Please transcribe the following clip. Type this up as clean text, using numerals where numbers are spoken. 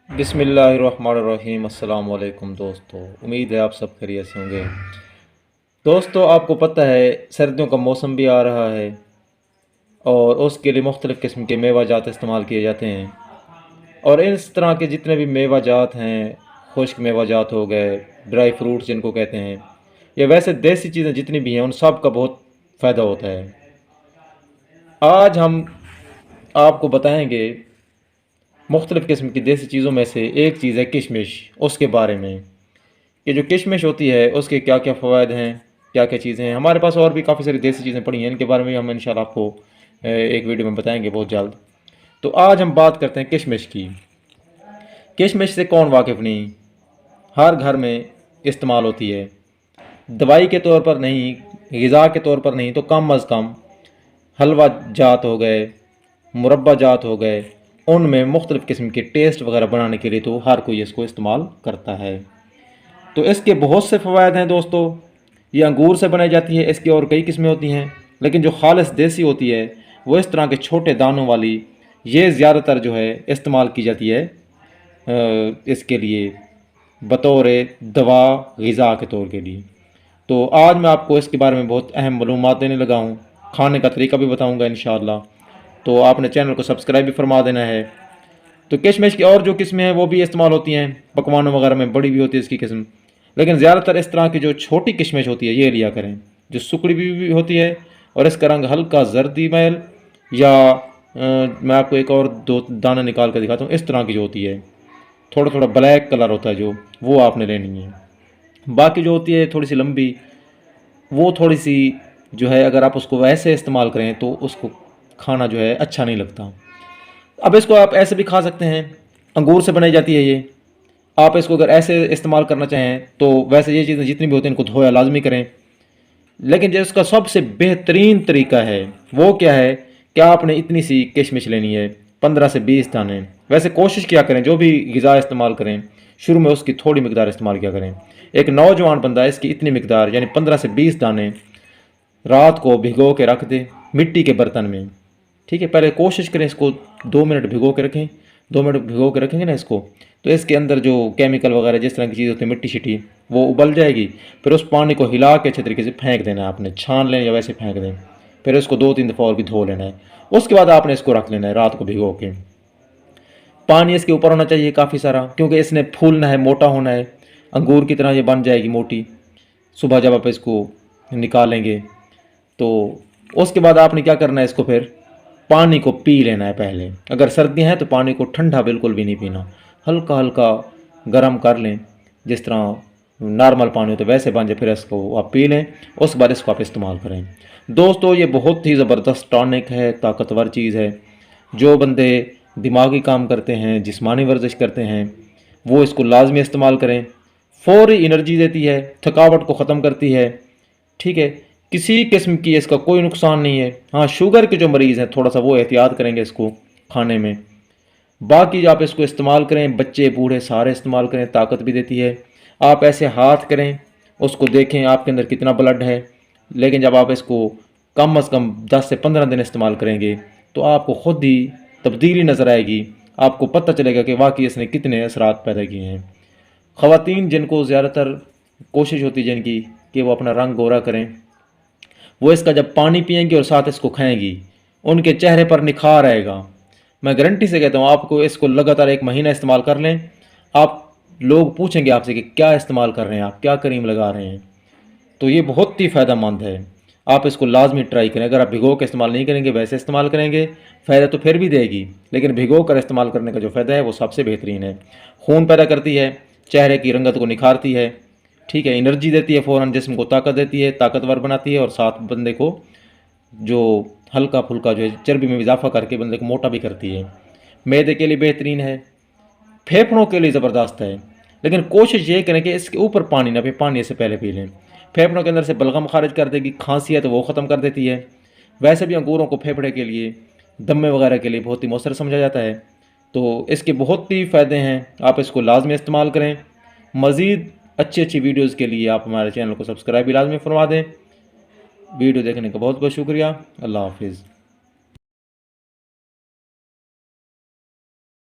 बिस्मिल्लाहिर्रहमानिर्रहीम। अस्सलाम वालेकुम दोस्तों, उम्मीद है आप सब खैरियत से होंगे। दोस्तों, आपको पता है सर्दियों का मौसम भी आ रहा है और उसके लिए मुख्तलिफ़ किस्म के मेवा जात इस्तेमाल किए जाते हैं। और इस तरह के जितने भी मेवा जात हैं, खुश्क मेवा जात हो गए, ड्राई फ्रूट्स जिनको कहते हैं, या वैसे देसी चीज़ें जितनी भी हैं उन सब का बहुत फ़ायदा होता है। आज हम आपको बताएंगे मुख्तलिफ़ किस्म की देसी चीज़ों में से एक चीज़ है किशमिश, उसके बारे में कि जो किशमिश होती है उसके क्या क्या फ़वाद हैं, क्या क्या चीज़ें हैं। हमारे पास और भी काफ़ी सारी देसी चीज़ें पड़ी हैं, इनके बारे में हम इंशाल्लाह आपको एक वीडियो में बताएंगे बहुत जल्द। तो आज हम बात करते हैं किशमिश की। किशमिश से कौन वाकिफ़ नहीं, हर घर में इस्तेमाल होती है। दवाई के तौर पर नहीं, ग़िज़ा के तौर पर नहीं, तो कम अज़ कम हलवा जात हो गए, मुरब्बा जात हो गए, उनमें मुख्तलिफ़ किस्म के टेस्ट वगैरह बनाने के लिए तो हर कोई इसको इस्तेमाल करता है। तो इसके बहुत से फ़वाद हैं दोस्तों। ये अंगूर से बनाई जाती है, इसकी और कई किस्में होती हैं, लेकिन जो खालिस देसी होती है वो इस तरह के छोटे दानों वाली, ये ज़्यादातर जो है इस्तेमाल की जाती है इसके लिए बतौर दवा ग़िज़ा के तौर के लिए। तो आज मैं आपको इसके बारे में बहुत अहम मालूमात देने लगा हूँ, खाने का तरीका भी बताऊँगा इंशाअल्लाह। तो आपने चैनल को सब्सक्राइब भी फरमा देना है। तो किशमिश की और जो किस्में हैं वो भी इस्तेमाल होती हैं पकवानों वगैरह में, बड़ी भी होती है इसकी किस्म, लेकिन ज़्यादातर इस तरह की जो छोटी किशमिश होती है ये लिया करें, जो सुकड़ी भी होती है और इसका रंग हल्का जर्दी मैल, या मैं आपको एक और दो दाना निकाल कर दिखाता हूँ। इस तरह की जो होती है थोड़ा थोड़ा ब्लैक कलर होता है जो, वो आपने लेनी है। बाकी जो होती है थोड़ी सी लंबी, वो थोड़ी सी जो है अगर आप उसको वैसे इस्तेमाल करें तो उसको खाना जो है अच्छा नहीं लगता। अब इसको आप ऐसे भी खा सकते हैं, अंगूर से बनाई जाती है ये। आप इसको अगर ऐसे इस्तेमाल करना चाहें तो वैसे ये चीज़ें जितनी भी होती हैं इनको धोया लाजमी करें। लेकिन जो इसका सबसे बेहतरीन तरीका है वो क्या है कि आपने इतनी सी किशमिश लेनी है, 15 से 20 दाने। वैसे कोशिश किया करें जो भी ग़िज़ा इस्तेमाल करें शुरू में उसकी थोड़ी मकदार इस्तेमाल किया करें। एक नौजवान बंदा इसकी इतनी मकदार यानी 15 से 20 दाने रात को भिगो के रख दे मिट्टी के बर्तन में। ठीक है, पहले कोशिश करें इसको 2 मिनट भिगो के रखें। 2 मिनट भिगो के रखेंगे ना इसको, तो इसके अंदर जो केमिकल वगैरह जिस तरह की चीज़ होती है मिट्टी शिट्टी, वो उबल जाएगी। फिर उस पानी को हिला के अच्छे तरीके से फेंक देना है आपने, छान लें या वैसे फेंक दें। फिर इसको 2-3 दफ़ा और भी धो लेना है। उसके बाद आपने इसको रख लेना है रात को भिगो के। पानी इसके ऊपर होना चाहिए काफ़ी सारा, क्योंकि इसने फूलना है, मोटा होना है, अंगूर की तरह ये बन जाएगी मोटी। सुबह जब आप इसको निकालेंगे तो उसके बाद आपने क्या करना है, इसको फिर पानी को पी लेना है पहले। अगर सर्दियाँ हैं तो पानी को ठंडा बिल्कुल भी नहीं पीना, हल्का हल्का गर्म कर लें, जिस तरह नॉर्मल पानी होता है वैसे बन जाए, फिर इसको आप पी लें। उसके बाद इसको आप इस्तेमाल करें। दोस्तों, ये बहुत ही ज़बरदस्त टॉनिक है, ताकतवर चीज़ है। जो बंदे दिमागी काम करते हैं, जिस्मानी वर्जिश करते हैं, वो इसको लाजमी इस्तेमाल करें। फ़ौरी एनर्जी देती है, थकावट को ख़त्म करती है। ठीक है, किसी किस्म की इसका कोई नुकसान नहीं है। हाँ, शुगर के जो मरीज़ हैं थोड़ा सा वो एहतियात करेंगे इसको खाने में। बाकी आप इसको इस्तेमाल करें, बच्चे बूढ़े सारे इस्तेमाल करें, ताकत भी देती है। आप ऐसे हाथ करें, उसको देखें आपके अंदर कितना ब्लड है। लेकिन जब आप इसको कम अज़ कम 10 से 15 दिन इस्तेमाल करेंगे तो आपको ख़ुद ही तब्दीली नज़र आएगी। आपको पता चलेगा कि वाकई इसने कितने असरात पैदा किए हैं। ख़वातीन जिनको ज़्यादातर कोशिश होती है जिनकी कि वो अपना रंग गोरा करें, वो इसका जब पानी पिएंगी और साथ इसको खाएंगी, उनके चेहरे पर निखार आएगा। मैं गारंटी से कहता हूँ, आपको इसको लगातार 1 महीना इस्तेमाल कर लें, आप लोग पूछेंगे आपसे कि क्या इस्तेमाल कर रहे हैं आप, क्या क्रीम लगा रहे हैं। तो ये बहुत ही फ़ायदेमंद है, आप इसको लाजमी ट्राई करें। अगर आप भिगो के इस्तेमाल नहीं करेंगे, वैसे इस्तेमाल करेंगे, फ़ायदा तो फिर भी देगी, लेकिन भिगो कर इस्तेमाल करने का जो फ़ायदा है वो सबसे बेहतरीन है। खून पैदा करती है, चेहरे की रंगत को निखारती है। ठीक है, एनर्जी देती है, फ़ौरन जिस्म को ताकत देती है, ताकतवर बनाती है, और साथ बंदे को जो हल्का फुल्का जो है चर्बी में इजाफा करके बंदे को मोटा भी करती है। मैदे के लिए बेहतरीन है, फेफड़ों के लिए ज़बरदस्त है। लेकिन कोशिश ये करें कि इसके ऊपर पानी ना पिए, पानी से पहले पी लें। फेफड़ों के अंदर से बलगम खारिज कर देगी, खांसी है तो वो ख़त्म कर देती है। वैसे भी अंगूरों को फेफड़े के लिए, दमे वगैरह के लिए बहुत ही मौसर समझा जाता है। तो इसके बहुत ही फ़ायदे हैं, आप इसको लाजमी इस्तेमाल करें। मज़ीद अच्छी अच्छी वीडियोज़ के लिए आप हमारे चैनल को सब्सक्राइब भी लाजमी फरमा दें। वीडियो देखने का बहुत बहुत शुक्रिया। अल्लाह हाफिज़।